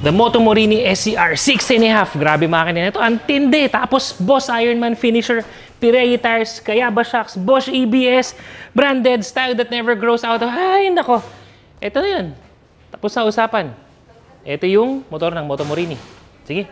The Moto Morini SCR 6.5. Grabe makina nito. Ang tindi. Tapos Boss Ironman finisher. Pirelli tires, Kayaba shocks, Bosch EBS, branded, style that never grows out of... Ay, nako. Ito na yun. Tapos na usapan. Ito yung motor ng Moto Morini. Sige.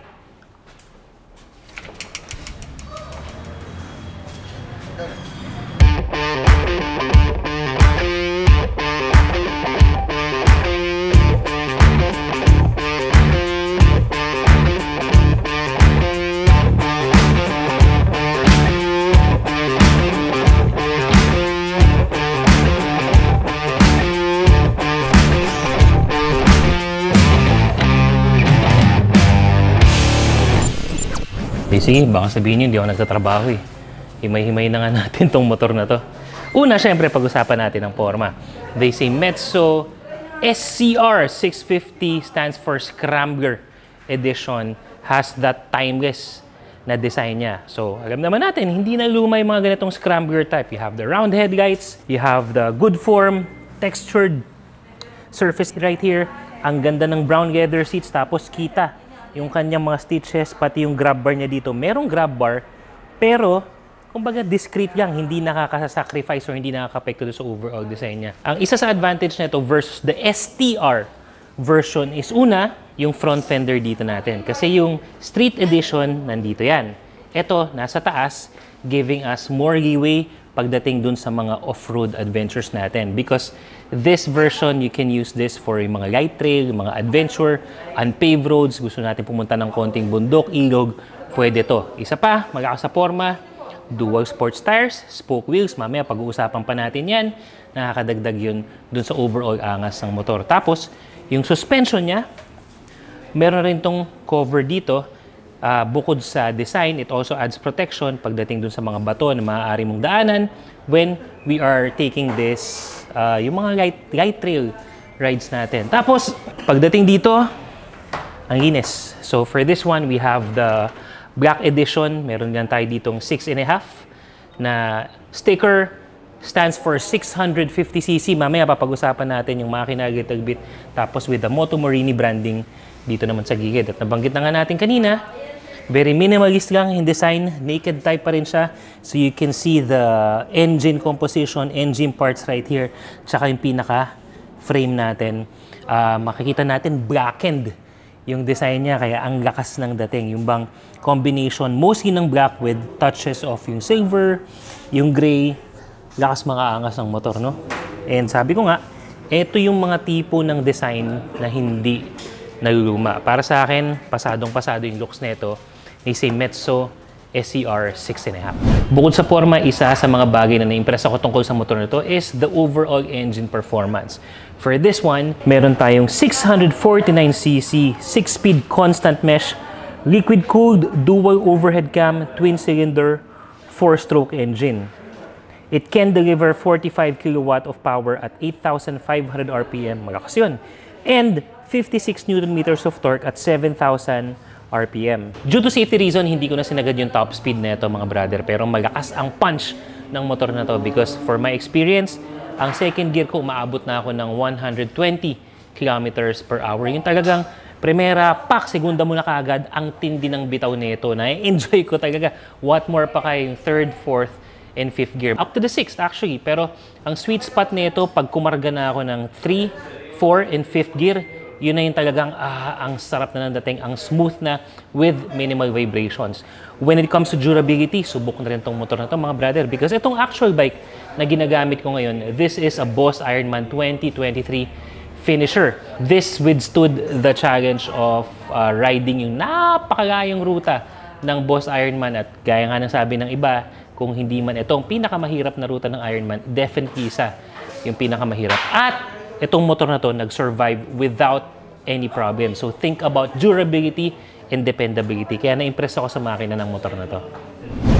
Sige, baka sabihin nyo, hindi ako nagtatrabaho eh. Himay-himay na nga natin tong motor na to. Una, syempre, pag-usapan natin ang forma. They say Metso SCR 650 stands for Scrambler Edition. Has that timeless na design niya. So, alam naman natin, hindi na luma yung mga ganitong Scrambler type. You have the round headlights, you have the good form, textured surface right here. Ang ganda ng brown leather seats, tapos kita yung kanyang mga stitches, pati yung grab bar niya dito. Merong grab bar, pero kumbaga discreet lang, hindi nakaka-sacrifice or hindi nakaka-apekto sa overall design niya. Ang isa sa advantage nito versus the STR version is una, yung front fender dito natin. Kasi yung street edition, nandito yan. Ito, nasa taas, giving us more leeway pagdating dun sa mga off-road adventures natin. Because this version, you can use this for yung mga light trail, yung mga adventure, unpaved roads, gusto natin pumunta ng konting bundok, ilog, pwede to. Isa pa, malakas sa forma, dual sports tires, spoke wheels, mamaya pag-uusapan pa natin yan, nakakadagdag yun dun sa overall angas ng motor. Tapos, yung suspension niya, meron rin tong cover dito. Bukod sa design, it also adds protection pagdating dun sa mga bato na maaari mong daanan when we are taking this, yung mga light trail rides natin. Tapos, pagdating dito, ang linis. So, for this one, we have the Black Edition. Meron lang tayo ditong 6.5 na sticker. Stands for 650cc. Mamaya papag-usapan natin yung makina little bit. Tapos with the Moto Morini branding dito naman sa gilid. At nabanggit na nga natin kanina, very minimalist lang yung design. Naked type pa rin siya. So you can see the engine composition, engine parts right here. Tsaka yung pinaka-frame natin. Makikita natin blackened yung design niya. Kaya ang lakas ng dating. Yung bang combination mostly ng black with touches of yung silver, yung gray. Lakas mga angas ng motor, no? And sabi ko nga, ito yung mga tipo ng design na hindi naluluma. Para sa akin, pasadong-pasado yung looks nito. They say Metso SCR 6.5. Bukod sa forma, isa sa mga bagay na na-impress ako tungkol sa motor nito is the overall engine performance. For this one, meron tayong 649cc, 6-speed constant mesh, liquid-cooled, dual overhead cam, twin-cylinder, 4-stroke engine. It can deliver 45 kilowatt of power at 8,500 RPM. Malakas yun. And 56 Nm of torque at 7,000 RPM. Due to safety reason, hindi ko na sinagad yung top speed na ito, mga brother. Pero malakas ang punch ng motor na to because for my experience, ang second gear ko umaabot na ako ng 120 kilometers per hour. Yung talagang primera, pak, segunda mo na kaagad, ang tindi ng bitaw nito. Na-enjoy ko talaga. What more pa kayo yung third, fourth, and fifth gear. Up to the sixth actually. Pero ang sweet spot nito, pag kumarga na ako ng 3, 4, and 5th gear, yun na yung talagang ang sarap na dating, ang smooth na with minimal vibrations. When it comes to durability, subok na rin itong motor na ito, mga brother. Because itong actual bike na ginagamit ko ngayon, this is a Boss Ironman 2023 finisher. This withstood the challenge of riding yung napakalayong ruta ng Boss Ironman. At gaya nga ng sabi ng iba, kung hindi man itong pinakamahirap na ruta ng Ironman, definitely isa yung pinakamahirap. At itong motor na to nag-survive without any problem. So think about durability and dependability. Kaya na-impress ako sa makina ng motor na to.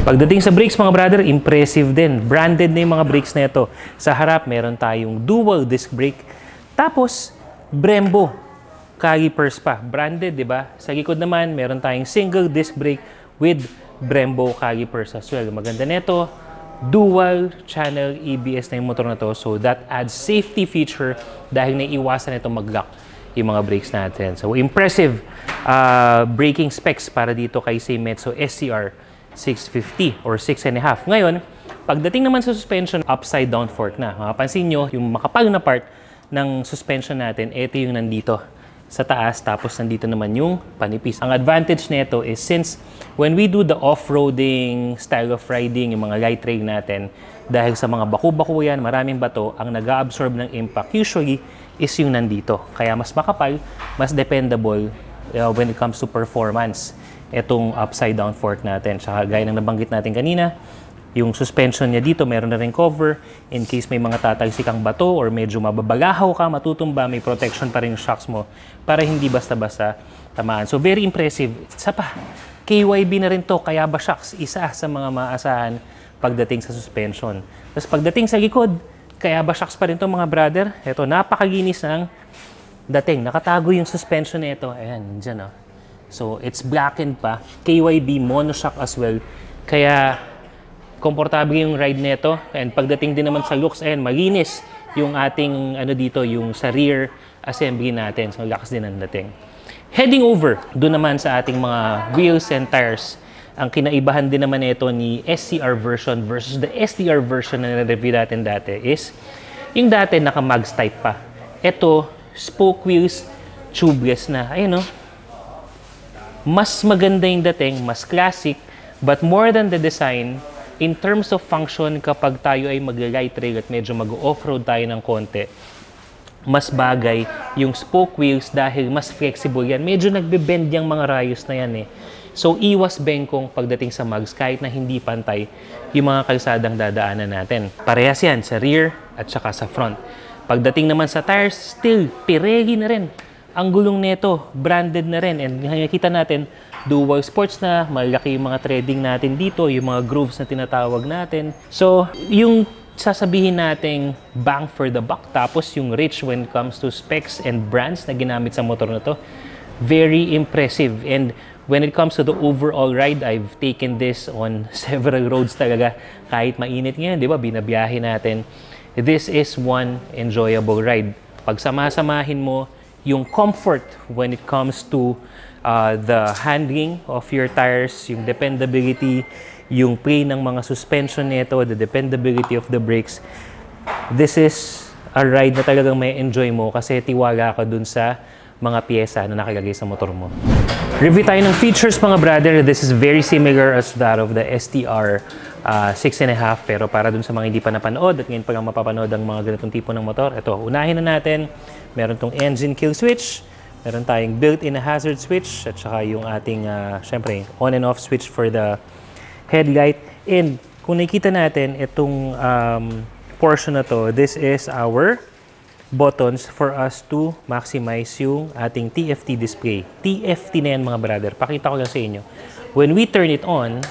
Pagdating sa brakes, mga brother, impressive din. Branded na yung mga brakes na ito. Sa harap, meron tayong dual disc brake. Tapos, Brembo calipers pa. Branded, di ba? Sa likod naman, meron tayong single disc brake with Brembo calipers as well. Maganda nito, dual channel EBS na yung motor na to. So that adds safety feature dahil naiiwasan ito mag-lock yung mga brakes natin. So, impressive braking specs para dito kay Metso SCR 650 or 6.5. Ngayon, pagdating naman sa suspension, upside down fork na. Mapapansin nyo, yung makapal na part ng suspension natin, ito yung nandito sa taas, tapos nandito naman yung panipis. Ang advantage nito is since when we do the off-roading style of riding, yung mga light rail natin, dahil sa mga baku-baku yan, maraming bato, ang nag-absorb ng impact usually is yung nandito. Kaya mas makapal, mas dependable when it comes to performance itong upside down fork natin. Saka gaya ng nabanggit natin kanina, yung suspension niya dito, meron na rin cover in case may mga tatalsikang bato or medyo mababagahaw ka, matutumba, may protection pa rin yung shocks mo para hindi basta-basta tamaan. So very impressive. Isa pa, KYB na rin to, kaya ba shocks, isa sa mga maasahan pagdating sa suspension. Tapos pagdating sa likod, kaya ba shocks pa rin to mga brother? Ito, napakaginis ng dating. Nakatago yung suspension nito. Ayan, dyan oh. So, it's blackened pa. KYB monoshock as well. Kaya, komportable yung ride nito. And pagdating din naman sa looks, ayan, malinis yung ating, ano dito, yung sa rear assembly natin. So, lakas din ang dating. Heading over, doon naman sa ating mga wheels and tires. Ang kinaibahan din naman nito ni SCR version versus the STR version na na-review natin dati is, yung dati naka-mags type pa. Ito, spoke wheels, tubeless na. Ayun no? Mas maganda yung dating, mas classic, but more than the design, in terms of function, kapag tayo ay mag-light rail at medyo mag-off-road tayo ng konti, mas bagay yung spoke wheels dahil mas flexible yan. Medyo nagbe-bend yung mga rayos na yan eh. So, iwas bengkong pagdating sa mags kahit na hindi pantay yung mga kalsadang dadaanan natin. Parehas yan sa rear at saka sa front. Pagdating naman sa tires, still, Pirelli na rin. Ang gulong nito, branded na rin. And nakikita natin, dual sports na, malaki yung mga threading natin dito, yung mga grooves na tinatawag natin. So, yung sasabihin nating bang for the buck, tapos yung rich when it comes to specs and brands na ginamit sa motor na to, very impressive. And when it comes to the overall ride, I've taken this on several roads talaga. Kahit mainit ngayon, di ba, binabiyahe natin. This is one enjoyable ride. Pag sama-samahin mo yung comfort when it comes to the handling of your tires, yung dependability, yung play ng mga suspension nito, the dependability of the brakes. This is a ride na talagang may enjoy mo kasi tiwala ka dun sa mga pyesa na nakalagay sa motor mo. Review tayo ng features mga brother. This is very similar as that of the STR 6.5 pero para dun sa mga hindi pa napanood at ngayon pa lang mapapanood ang mga ganitong tipo ng motor. Ito, unahin na natin. Meron tong engine kill switch. Meron tayong built-in hazard switch at saka yung ating, syempre, on and off switch for the headlight. And kung nakikita natin, itong portion na to, this is our buttons for us to maximize yung ating TFT display. TFT na yan mga brother. Pakita ko lang sa inyo. When we turn it on,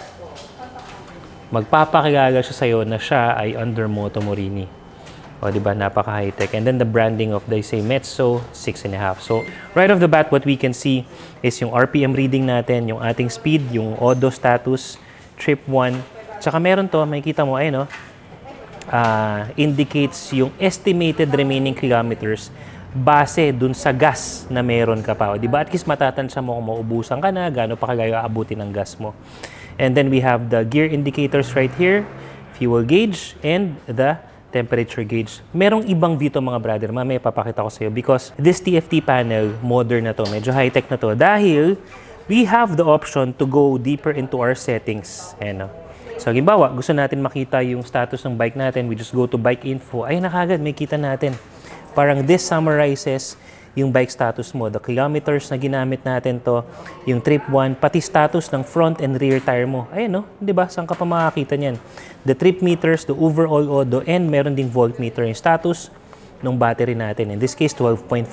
magpapakilala siya sa'yo na siya ay under Moto Morini. O diba, napaka high-tech. And then the branding of the Metso 6.5. So, right off the bat, what we can see is yung RPM reading natin, yung ating speed, yung odo status, trip 1. Tsaka meron to, makikita mo, ayun no? Indicates yung estimated remaining kilometers base dun sa gas na meron ka pa. O, diba? At least matatansya mo kung maubusan ka na, gaano pa kagaya aabutin ng gas mo. And then we have the gear indicators right here, fuel gauge, and the temperature gauge. Merong ibang dito mga brother, mamaya papakita ko sa iyo because this TFT panel, modern na to, medyo high-tech na to dahil we have the option to go deeper into our settings. Ayan, no? So, halimbawa, gusto natin makita yung status ng bike natin, we just go to bike info. Ayun na kagad, may kita natin. Parang this summarizes yung bike status mo, the kilometers na ginamit natin to, yung trip 1, pati status ng front and rear tire mo. Ayun, no? Di ba? Saan ka pa makakita niyan? The trip meters, the overall odo, and meron ding voltmeter yung status ng battery natin. In this case, 12.4.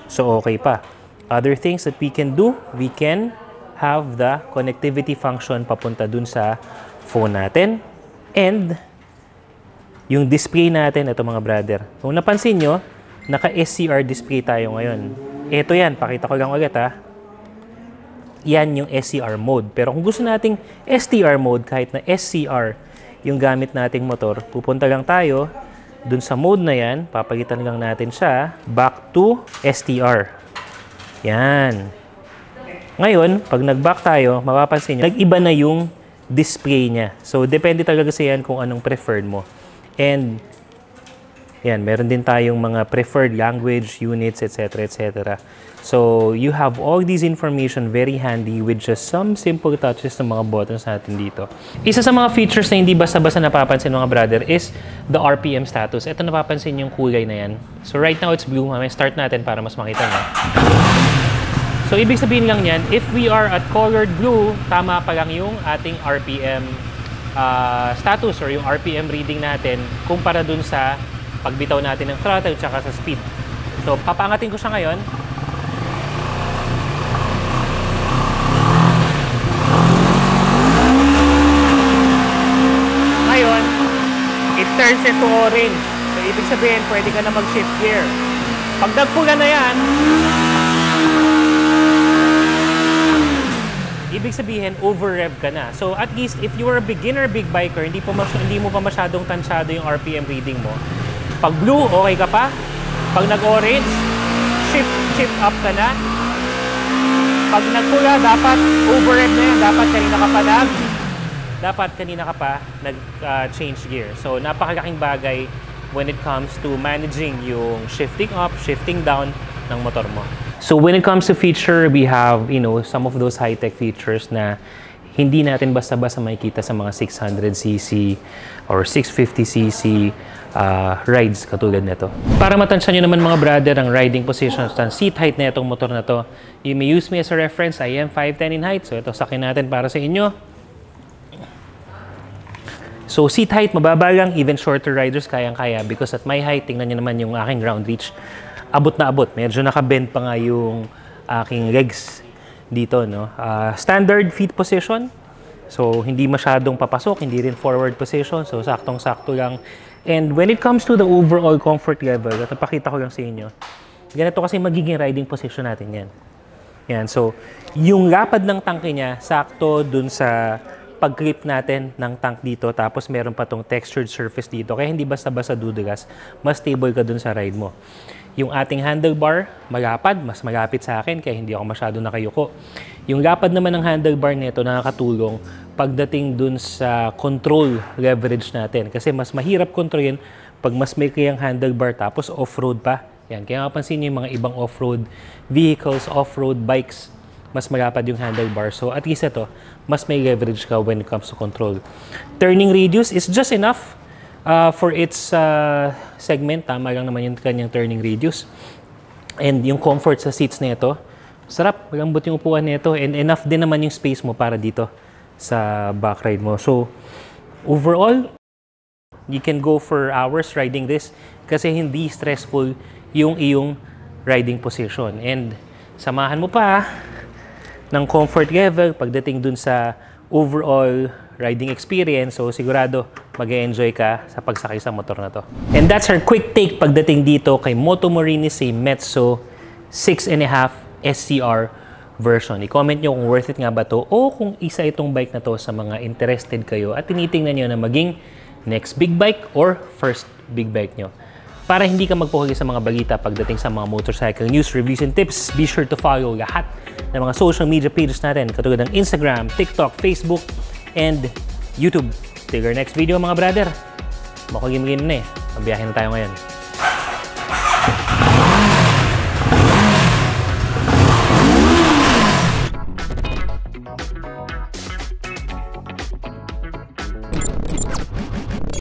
So, okay pa. Other things that we can do, we can have the connectivity function papunta dun sa phone natin. And, yung display natin, ito mga brother. Kung napansin nyo, naka-SCR display tayo ngayon. Ito yan, pakita ko lang ulit ha. Yan yung SCR mode. Pero kung gusto nating STR mode, kahit na SCR yung gamit nating motor, pupunta lang tayo dun sa mode na yan, papalitan lang natin siya back to STR. Yan. Ngayon, pag nag-back tayo, mapapansin nyo, nag-iba na yung display niya. So, depende talaga sa yan kung anong preferred mo. And, yan, meron din tayong mga preferred language, units, etc. etc. So, you have all these information very handy with just some simple touches ng mga buttons natin dito. Isa sa mga features na hindi basta-basta napapansin mga brother is the RPM status. Ito napapansin yung kulay na yan. So, right now it's blue. Mamaya start natin para mas makita nyo. So, ibig sabihin lang yan, if we are at colored blue, tama pa lang yung ating RPM status or yung RPM reading natin kumpara dun sa pagbitaw natin ng throttle tsaka sa speed. So, papangatin ko siya ngayon. Ngayon, it turns into orange. So, ibig sabihin, pwede ka na mag-shift gear. Pag nagpula na yan, ibig sabihin, over-rev ka na. So, at least, if you are a beginner big biker, hindi mo pa masyadong tansyado yung RPM reading mo. Pag blue, okay ka pa. Pag nag-orange, shift up ka na. Pag nagpula, dapat over-rev na yan. Dapat kanina ka pa nag-change gear. So, napakalaking bagay when it comes to managing yung shifting up, shifting down ng motor mo. So, when it comes to feature, we have, some of those high-tech features na hindi natin basta-basta makikita sa mga 600cc or 650cc rides katulad nito. Para matansya nyo naman mga brother ang riding positions ng seat height na itong motor na to, you may use me as a reference. I am 5'10" in height. So, ito sakin natin para sa inyo. So, seat height, mababa lang. Even shorter riders, kayang-kaya. Because at my height, tingnan nyo naman yung aking ground reach. Abot na abot. Medyo nakabend pa nga yung aking legs dito, no? Standard feet position. So, hindi masyadong papasok. Hindi rin forward position. So, saktong-sakto lang. And when it comes to the overall comfort level, at napakita ko lang sa inyo, ganito kasi magiging riding position natin yan. Yan. So, yung lapad ng tangke niya, sakto dun sa pag-grip natin ng tank dito, tapos meron pa tong textured surface dito. Kaya hindi basta-basta dudulas, mas stable ka dun sa ride mo. Yung ating handlebar, malapad, mas malapit sa akin, kaya hindi ako masyado nakayuko. Yung lapad naman ng handlebar nito nakakatulong pagdating dun sa control leverage natin. Kasi mas mahirap kontrolin pag mas may kayang handlebar tapos off-road pa. Yan. Kaya mapansin nyo yung mga ibang off-road vehicles, off-road bikes, mas malapad yung handlebar. So, at least ito, mas may leverage ka when it comes to control. Turning radius is just enough for its segment. Tama lang naman yung kanyang turning radius. And yung comfort sa seats na ito, sarap. Malambot yung upuan na ito. And enough din naman yung space mo para dito sa back ride mo. So, overall, you can go for hours riding this kasi hindi stressful yung iyong riding position. And samahan mo pa ng comfort level pagdating dun sa overall riding experience. So, sigurado mag-e-enjoy ka sa pagsakay sa motor na to. And that's our quick take pagdating dito kay Moto Morini Sei Metso 6.5 SCR version. I-comment nyo kung worth it nga ba to o kung isa itong bike na to sa mga interested kayo at tinitingnan nyo na maging next big bike or first big bike nyo. Para hindi ka magpuhuli sa mga balita pagdating sa mga motorcycle news, reviews, and tips, be sure to follow lahat ng mga social media pages natin katulad ng Instagram, TikTok, Facebook, and YouTube. Till our next video mga brother. Makagim-gim na eh. Mabiyahin na tayo ngayon.